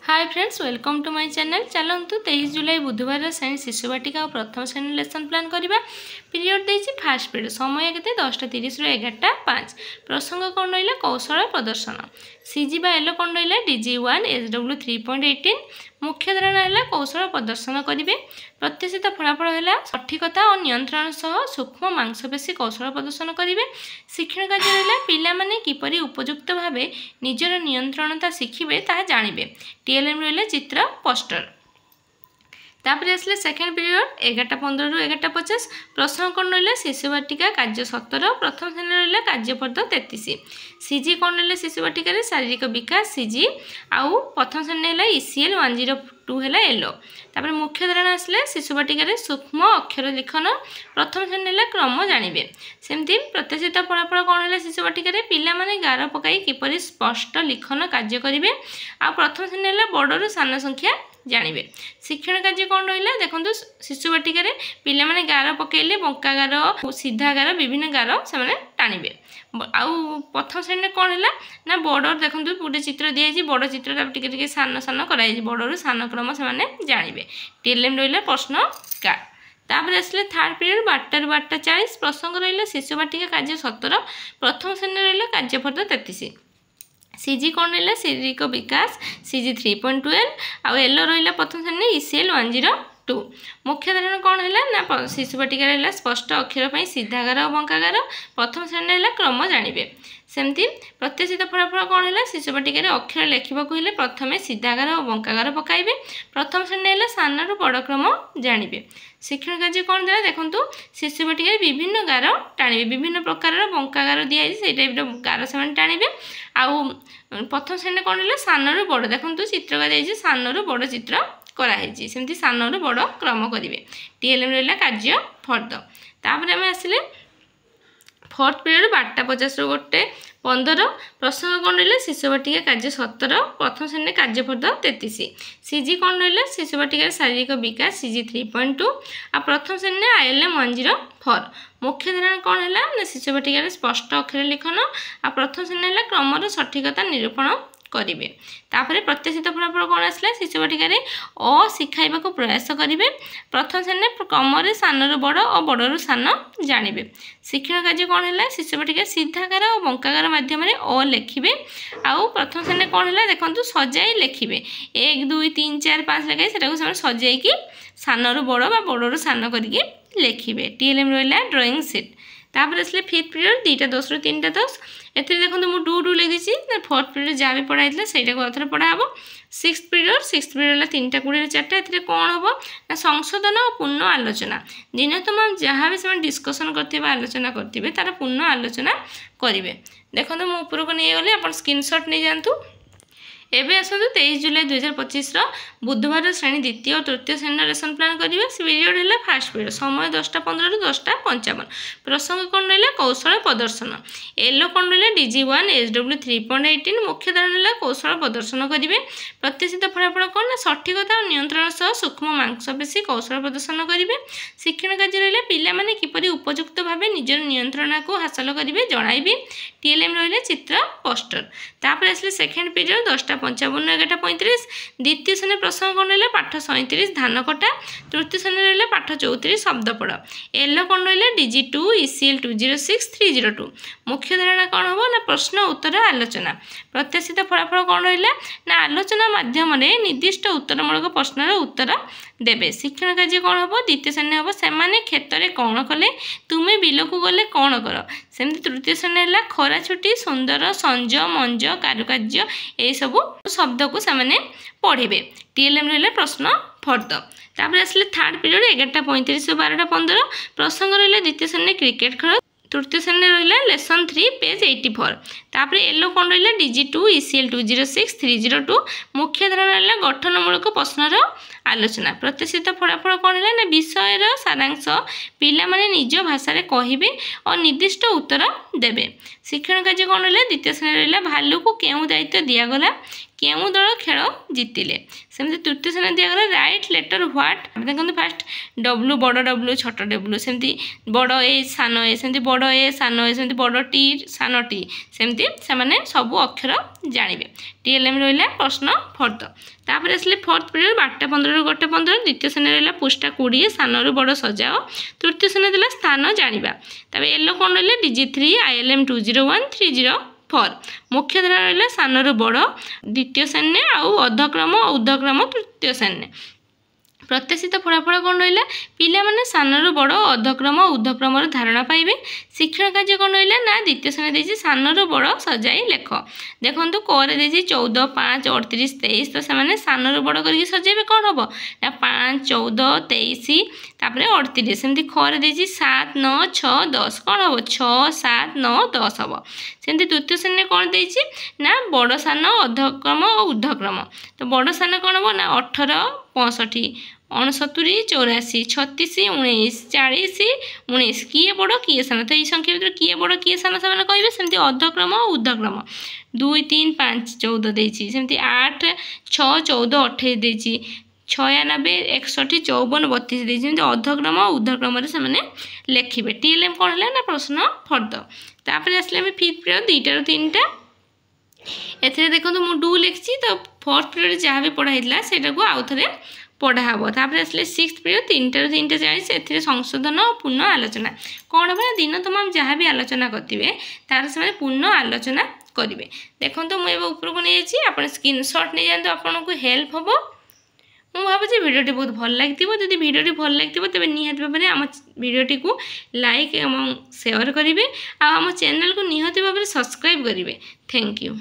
Hi friends, welcome to my channel. चलतु 23 जुलाई बुधवार श्रेणी शिशु बाटिका और प्रथम श्रेणी लेसन प्लान करवा। पीरियड देती फास्ट पीरियड समय के 10:30 रु 11:05। प्रसंग कौन रहा? कौशल प्रदर्शन। सीजी बा एलो कौन रहा? DG1 SW 3.18। मुख्य धारणा है कौशल प्रदर्शन करेंगे। प्रत्याशित फलाफल है सठिकता और नियंत्रण सह सूक्ष्म मांसपेशी कौशल प्रदर्शन करेंगे। शिक्षण कार्य रहा पिलामाने किपरि उपयुक्त भाव निजर नियंत्रणता शिखिबे ताहा जानिबे। TLM रहा चित्र पोस्टर। तापर आसले सेकेंड पीरियड 11:15 रु 11:50। प्रश्न कौन रहा? शिशु बाटिका कार्य 17। प्रथम श्रेणी रहा कार्यपद 33। सीजी कौन रहा? शिशु बाटिका शारीरिक विकास सीजी आउ प्रथम श्रेणी है ECL 102 है एलो। तापर मुख्य धारणा आसले शिशु बाटिका सूक्ष्म अक्षर लिखन। प्रथम श्रेणी है क्रम जानवे। सेमती प्रत्याशित फलाफल कौन है? शिशु बाटिका पिला माने गार पकाई किपरि स्पष्ट लिखन कार्य करेंगे। आ प्रथम श्रेणी है बड़रू सान संख्या जानवे। शिक्षण कार्य कौन रहा? देखो शिशु बाटिका पिला माने गार पकईले बंका गार सीधा गार विभिन्न गार से टाणिबे। आउ प्रथम श्रेणी कौन है ना बड़ देखो गोटे चित्र दिखाई बड़ चित्र टे सान सान कराई बड़रू सान क्रम से जानवे। TLM रहा प्रश्न कार्ड। तापर आसले थर्ड पीरियड 12 रु 12:40। प्रसंग रहा शिशु बाटिका कार्य 17। प्रथम श्रेणी रहा कार्यपद 33। सीजी कौन रहा? शारीरिक विकास सीजी 3.12 आउ एलो रहा प्रथम श्रेणी ECL 102। मुख्य धारणा कौन है ना शिशु बाटिका रहा स्पष्ट अक्षर पर सीधा गार और बंका गार। प्रथम श्रेणी है क्रम जानवे। सेमती प्रत्याशित फलाफल कौन है? शिशु बाटिका अक्षर लिखा प्रथम सीधा गार और बंका गार पकाइबे। प्रथम श्रेणी है सान रु बड़ क्रम जानवे। शिक्षण कार्य कौन देला? देखो शिशु बाटिका विभिन्न गार टाणिबे। विभिन्न प्रकार बंका गार दिखाई से टाइप गार से टाणिबे। आउ प्रथम श्रेणी कौन है? सान रु बड़ देखो चित्र का सान रु बड़ चित्र कराई सेमती सान रु बड़ क्रम करेंगे। TLM रहा कार्य फर्द। तापर आम आसिले फोर्थ पीरियड 12:50 रु 1:15। प्रसंग कौन रहा? शिशु बाटिका कार्य 17। प्रथम श्रेणी कार्यपद 33। सीजी कौन रहा? शिशु बाटिका शारीरिक विकास CG 3.2 आ प्रथम श्रेणी ILM 104। मुख्य धारणा कौन है ना शिशु बाटिका स्पष्ट अक्षर लिखन आ प्रथम श्रेणी है क्रमर सठिकता निरूपण करेंगे। तापर प्रत्याशित फलाफल कौन आसला? शिशु बाटिका अ शिखाइबा को प्रयास करेंगे। प्रथम श्रेणी क्रम सान रु बड़ और बड़रू सान जानवे। शिक्षण कार्य कौन है? शिशु बाटिका सीधा गार और बंका गार माध्यम अ लिखे। आउ प्रथम श्रेणी कौन है? देखो सजाई लिखे 1 2 3 4 5 लिखाई से सजाई सान रु बड़ बा बड़रू सान करके लिखे। TLM रहा ड्रॉइंग सीट। तापर आसले फिफ्थ पीरियड 2:10 रु 3:10। एथि देखो मुझे डू लिखी देती। फोर्थ पीरियड जहाँ भी पढ़ाई से अथर पढ़ा हम। सिक्स्थ पीरियड 3:20 रु 4टा। एथि कौन हम ना संशोधन और पूर्ण आलोचना। दिन तुम जहाँ भी से डिस्कसन करते आलोचना करते तार पूर्ण आलोचना करेंगे। देखो मुझे ऊपर को नहीं गली आप स्क्रीनशॉट नहीं जातु। एबे आसतु 23 जुलाई 2025 बुधवार श्रेणी द्वितीय और तृतीय श्रेणी लेसन प्लान करेंगे। पीरियड है फास्ट पीरियड समय 10:15 रु 10:55। प्रसंग कौन रहा? कौशल प्रदर्शन। एलो कौन रहा? DG1 SW 3.18। मुख्य धारणा है कौशल प्रदर्शन करेंगे। प्रत्याशित फलाफल कौन ना सठिकता और नियंत्रण सह सूक्ष्म मांसपेशी कौशल प्रदर्शन करेंगे। शिक्षण कार्य रहा पिला माने किपरि उपयुक्त भाव निजर नियंत्रण को हासिल करेंगे जणाइबे। TLM रहा चित्र पोस्टर। तापर आसले सेकेंड पीरियड 10:55 11:35। द्वितीय श्रेणी प्रसंग कौन रहा? पाठ 37 धान कटा। तृतीय श्रेणी रहा पाठ 34 शब्द पढ़। एलो कौन रहा? DG2 ECL 206 302। मुख्य धारणा कौन हम ना प्रश्न उत्तर आलोचना। प्रत्याशित फलाफल कौन रहा? ना आलोचना माध्यम निर्दिष्ट उत्तरमूलक प्रश्नर उत्तर देवे। शिक्षण कार्य कौन हम? द्वितीय श्रेणी हम से क्षेत्र में कौन कले तुम्हें बिल को गले कौन कर। सेमती तृतीय श्रेणी है खरा छुट्टी सुंदर संज मंज कारुकार्य ये सब शब्द को से पढ़े। TLM रहा प्रश्न फर्द। तापर आसले थर्ड पीरियड 11:35 रु 12:15। प्रसंग रहा द्वितीय श्रेणी क्रिकेट खेल। तृतीय श्रेणी रहा लेसन 3 पेज 84। तापर एलो कौन रहा? DG2 ECL 206 302। मुख्य धारणा है गठनमूलक प्रश्नर आलोचना। प्रत्याशित फलाफल कौन है ना विषयर सारांश पिला माने निज भाषा कहे और निर्दिष्ट उत्तर देवे। शिक्षण कार्य कौन है? द्वितीय श्रेणी रहा भालू को क्यों दायित्व दिगला केउ दल खेल जितिले सेमती तृतीय श्रेणी दिगला राइट लेटर व्हाट देखो फास्ट डब्ल्यू बड़ डब्ल्यू छोट डब्ल्यू सेमती बड़ ए सान ए सेमती बड़ ए सान ए सेमती बड़ टी सान टी सेमती से सब अक्षर जानवे टीएलएम रहा प्रश्न फोर्थ तापर आसले फोर्थ पीरियड 12:15 ରୁ 1:15 द्वितीय श्रेणी रहा पृष्ठा 20 सान रु बड़ सजाओ तृतीय श्रेणी देला स्थान जानिबा तबे येलो कोन रहा DG3 ILM 201-304 मुख्य धारा रहा सान रु बड़ द्वितीय श्रेणी आउ अधक्रम ऊर्ध्वक्रम तृतीय श्रेणी प्रत्याशित फलाफल कौन रहा पिला सान रु बड़ अधक्रम ऊर्ध्वक्रम धारणा पाइबे शिक्षण कार्य कौन रहा ना द्वितीय श्रेणी देती सान रु बड़ सजाई लेख देखो करे देती 14, 5, 38, 23 तो से सान रु बड़ करके सजेबे कौन हम ना 5, 14, 23 तापर 38 सेमती खरे देती 7, 9, 6, 10 कौन हम 6, 7, 9, 10 हम सेमती तृतीय श्रेणी कौन देती ना बड़ सान अधक्रम और ऊर्ध्वक्रम तो बड़ सान कौन हम ना 18, 65, 69, 84, 36, 19, 40, 19 किए बड़ किए सान तो ये संख्या भर किए बड़ किए सान से कहे सेमती अधक्रम ऊर्ध्वक्रम 2, 3, 5, 14 देती सेमती 8, 6, 14, 28 देती 96, 61, 54, 32 देती अधक्रम ऊर्ध्वक्रम से लिखे टीएलएम कौन है ना प्रश्न फर्द तापर आसले आम फिफ्थ पीरियड 2टा ରୁ 3टा एथे देखो मुझे डू लिखी तो फोर्थ पीरियड जहाँ भी पढ़ाई से आउ थे पढ़ा हम तापर आसले सिक्स्थ पीरियड 3टा ରୁ 3टा 40 से संशोधन और पूर्ण आलोचना कौन हम दिन तमाम जहाँ भी आलोचना करेंगे तार से पूर्ण आलोचना करेंगे देखो मुझे उपरको नहीं जाइए आप स्क्रीनशॉट नहीं जातु आपन को हेल्प हम मुझे भावी भिडियोटी बहुत भल लगी जब भिडियोटी भल लगी तेज निहाती भाव में आम भिडियोटी को लाइक और शेयर करेंगे आम चैनल को निहाती भाव में सब्सक्राइब करेंगे थैंक यू।